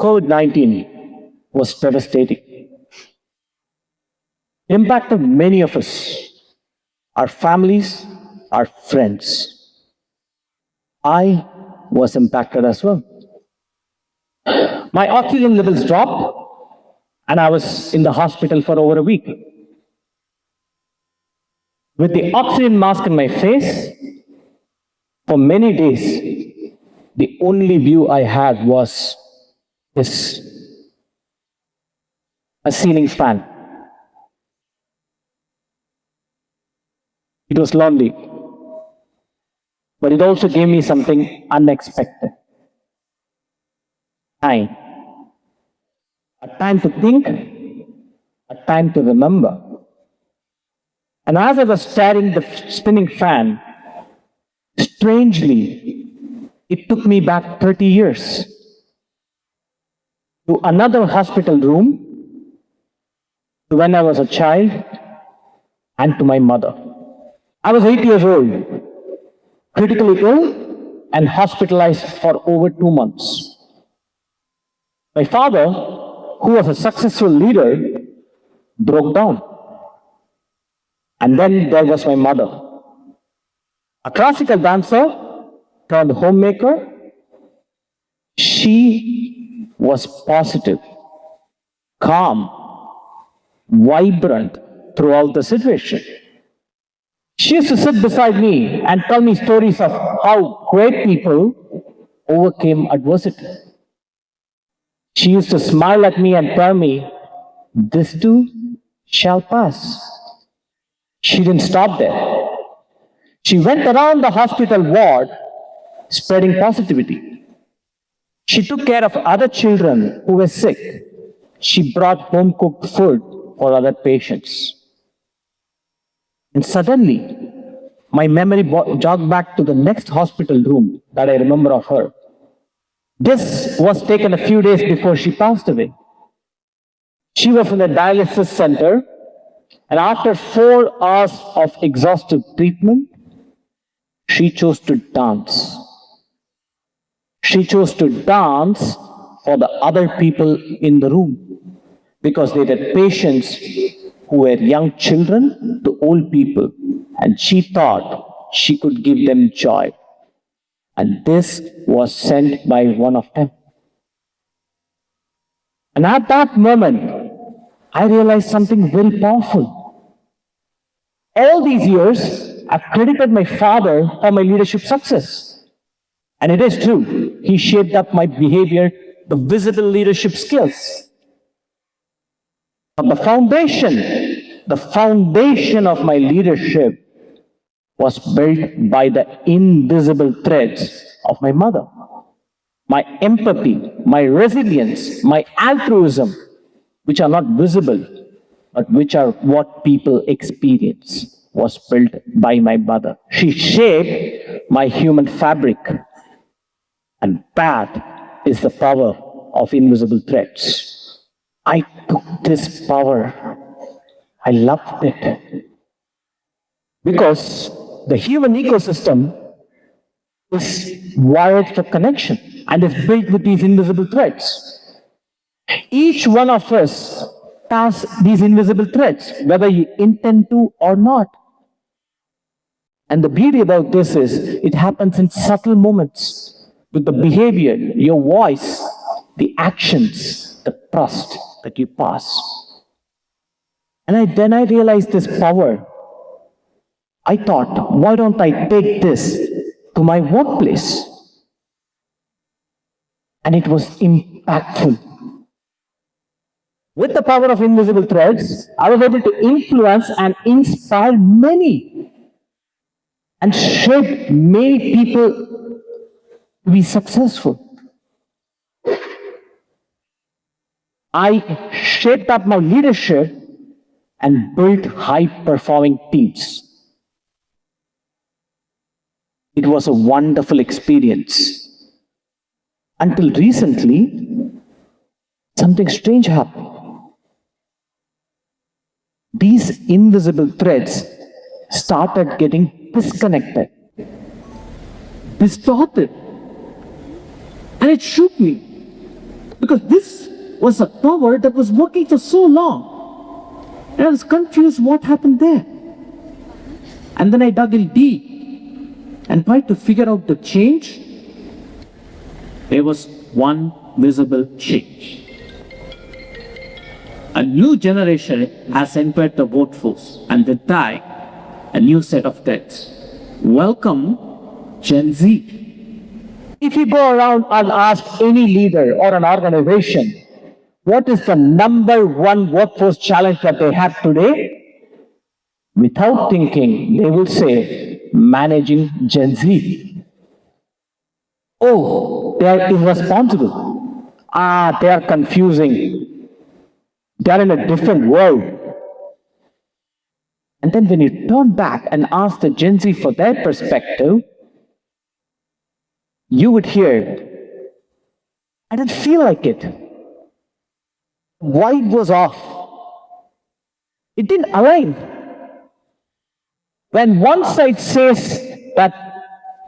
COVID-19 was devastating. It impacted many of us, our families, our friends. I was impacted as well. My oxygen levels dropped, and I was in the hospital for over a week. With the oxygen mask in my face, for many days, the only view I had was a ceiling fan. It was lonely, but it also gave me something unexpected. Time. A time to think, a time to remember. And as I was staring the spinning fan, strangely, it took me back 30 years to another hospital room, to when I was a child, and to my mother. I was 8 years old, critically ill, and hospitalized for over 2 months. My father, who was a successful leader, broke down. And then there was my mother, a classical dancer turned homemaker. She was positive, calm, vibrant throughout the situation. She used to sit beside me and tell me stories of how great people overcame adversity. She used to smile at me and tell me, "This too shall pass." She didn't stop there. She went around the hospital ward spreading positivity. She took care of other children who were sick. She brought home cooked food for other patients. And suddenly, my memory jogged back to the next hospital room that I remember of her. This was taken a few days before she passed away. She was in a dialysis center, and after 4 hours of exhaustive treatment, she chose to dance. She chose to dance for the other people in the room because they had patients who were young children to old people, and she thought she could give them joy. And this was sent by one of them. And at that moment, I realized something very powerful. All these years, I've credited my father for my leadership success. And it is true, he shaped up my behavior, the visible leadership skills. But the foundation of my leadership was built by the invisible threads of my mother. My empathy, my resilience, my altruism, which are not visible, but which are what people experience, was built by my mother. She shaped my human fabric. And that is the power of invisible threads. I took this power. I loved it. Because the human ecosystem is wired for connection and is built with these invisible threads. Each one of us has these invisible threads, whether you intend to or not. And the beauty about this is it happens in subtle moments with the behavior, your voice, the actions, the trust that you pass. And then I realized this power. I thought, why don't I take this to my workplace? And it was impactful. With the power of invisible threads, I was able to influence and inspire many and shape many people to be successful. I shaped up my leadership and built high-performing teams. It was a wonderful experience. Until recently, something strange happened. These invisible threads started getting disconnected, distorted, and it shook me. Because Because this was a tower that was working for so long. And I was confused what happened there. And then I dug in deep and tried to figure out the change. There was one visible change. A new generation has entered the workforce, and with that, a new set of threats. Welcome, Gen Z. If you go around and ask any leader or an organization, what is the number one workforce challenge that they have today? Without thinking, they will say, managing Gen Z. Oh, they are irresponsible. They are confusing. They are in a different world. And then when you turn back and ask the Gen Z for their perspective, you would hear, I didn't feel like it. Vibe was off. It didn't align. When one side says that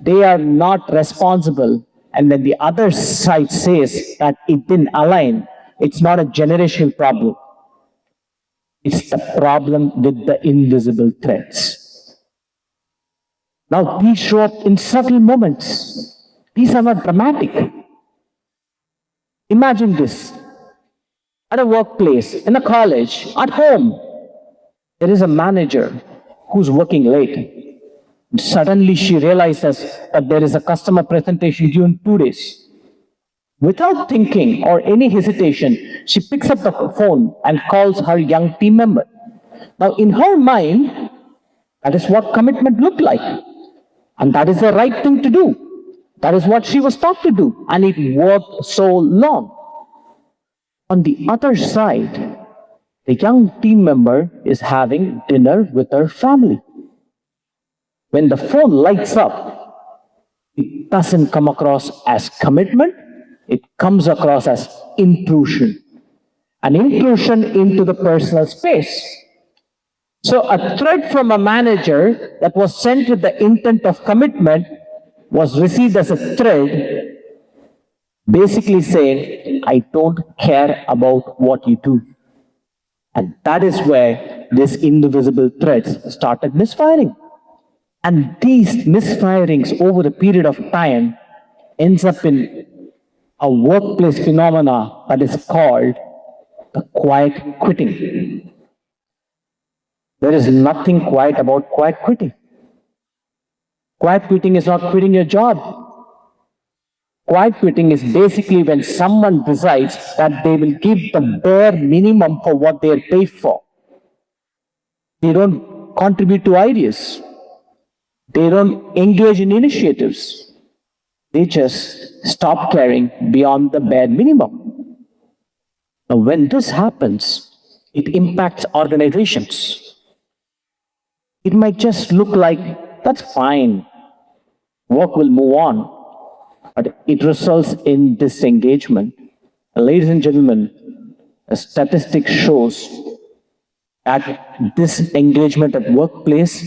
they are not responsible, and then the other side says that it didn't align, it's not a generational problem. It's the problem with the invisible threats. Now, these show up in subtle moments. These are not dramatic. Imagine this. At a workplace, in a college, at home, there is a manager who's working late. Suddenly she realizes that there is a customer presentation due in 2 days. Without thinking or any hesitation, she picks up the phone and calls her young team member. Now, in her mind, that is what commitment looked like. And that is the right thing to do. That is what she was taught to do. And it worked so long. On the other side, the young team member is having dinner with her family. When the phone lights up, it doesn't come across as commitment, it comes across as intrusion. An intrusion into the personal space. So a threat from a manager that was sent with the intent of commitment was received as a threat, basically saying, I don't care about what you do. And that is where these invisible threats started misfiring. And these misfirings over a period of time ends up in a workplace phenomena that is called the quiet quitting. There is nothing quiet about quiet quitting. Quiet quitting is not quitting your job. Quiet quitting is basically when someone decides that they will give the bare minimum for what they are paid for. They don't contribute to ideas. They don't engage in initiatives. They just stop caring beyond the bare minimum. Now, when this happens, it impacts organizations. It might just look like, that's fine, work will move on, but it results in disengagement. Ladies and gentlemen, a statistic shows that disengagement at workplace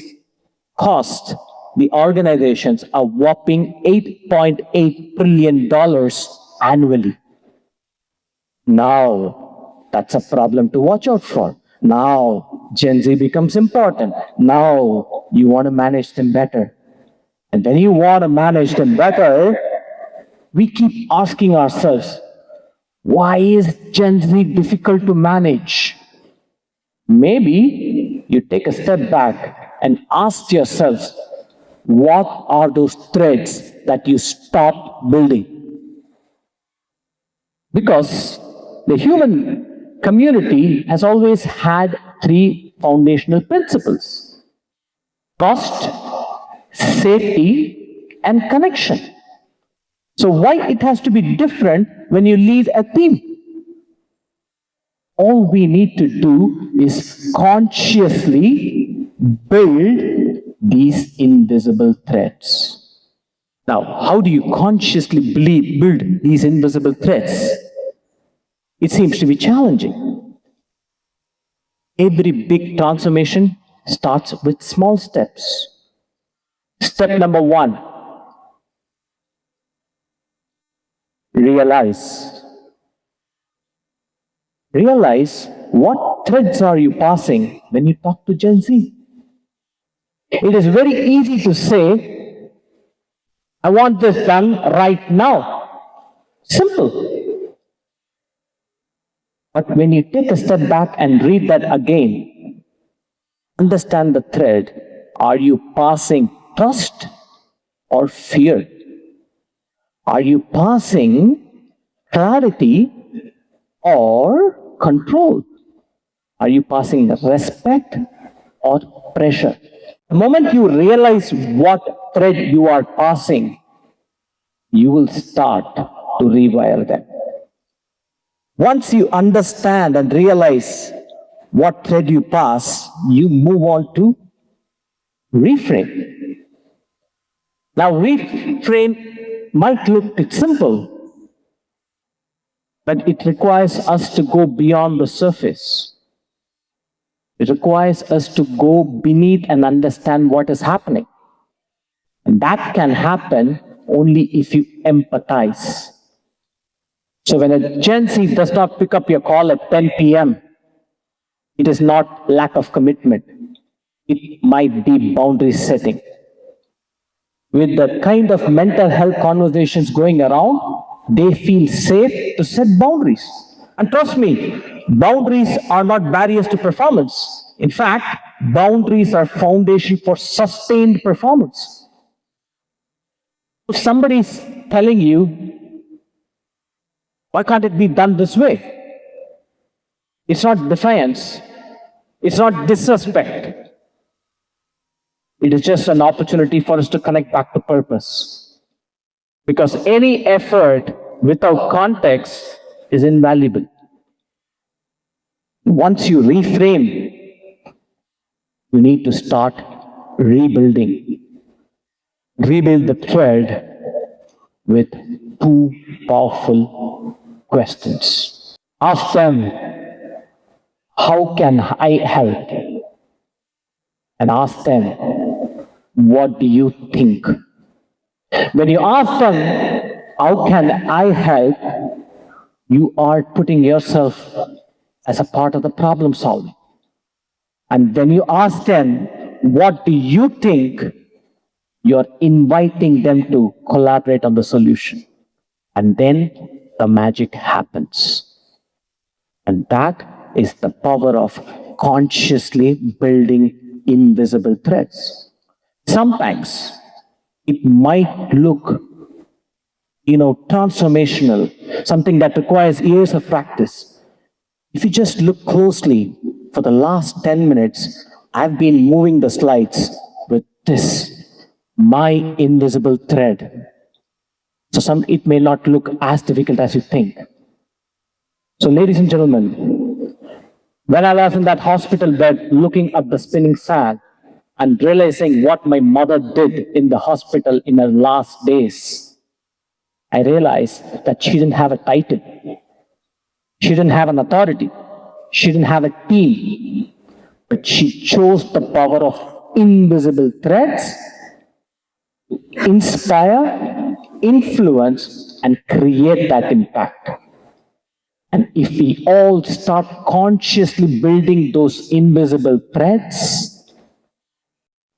cost the organizations a whopping $8.8 billion annually. Now, that's a problem to watch out for. Now, Gen Z becomes important. Now, you want to manage them better. And when you want to manage them better, we keep asking ourselves, why is Gen Z difficult to manage? Maybe you take a step back and ask yourselves, what are those threads that you stopped building? Because the human community has always had three foundational principles: cost, safety, and connection. So why it has to be different when you leave a team? All we need to do is consciously build these invisible threads. Now, how do you consciously build these invisible threads? It seems to be challenging. Every big transformation starts with small steps. Step number one, realize Realize what threads are you passing when you talk to Gen Z. It is very easy to say, I want this done right now. Simple. But when you take a step back and read that again, understand the thread. Are you passing trust or fear? Are you passing clarity or control? Are you passing respect or pressure? The moment you realize what thread you are passing, you will start to rewire them. Once you understand and realize what thread you pass, you move on to reframe. Now, reframe might look simple, but it requires us to go beyond the surface. It requires us to go beneath and understand what is happening. And that can happen only if you empathize. So when a Gen Z does not pick up your call at 10 p.m., it is not lack of commitment. It might be boundary setting. With the kind of mental health conversations going around, they feel safe to set boundaries. And trust me, boundaries are not barriers to performance. In fact, boundaries are foundation for sustained performance. If somebody is telling you, why can't it be done this way? It's not defiance. It's not disrespect. It is just an opportunity for us to connect back to purpose. Because any effort without context is invaluable. Once you reframe, you need to start rebuilding. Rebuild the thread with two powerful questions. Ask them, how can I help? And ask them, what do you think? When you ask them, how can I help? You are putting yourself as a part of the problem solving. And when you ask them, what do you think? You're inviting them to collaborate on the solution. And then the magic happens. And that is the power of consciously building invisible threads. Sometimes it might look, transformational, something that requires years of practice. If you just look closely, for the last 10 minutes, I've been moving the slides with this, my invisible thread. So it may not look as difficult as you think. So ladies and gentlemen, when I was in that hospital bed looking at the spinning fan and realizing what my mother did in the hospital in her last days, I realized that she didn't have a title. She didn't have an authority. She didn't have a team. But she chose the power of invisible threads to inspire, influence, and create that impact. And if we all start consciously building those invisible threads,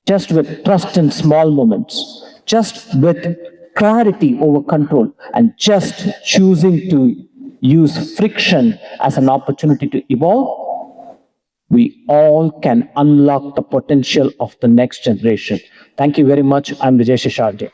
just with trust in small moments, just with clarity over control, and just choosing to use friction as an opportunity to evolve, we all can unlock the potential of the next generation. Thank you very much. I'm Vijay Seshadri.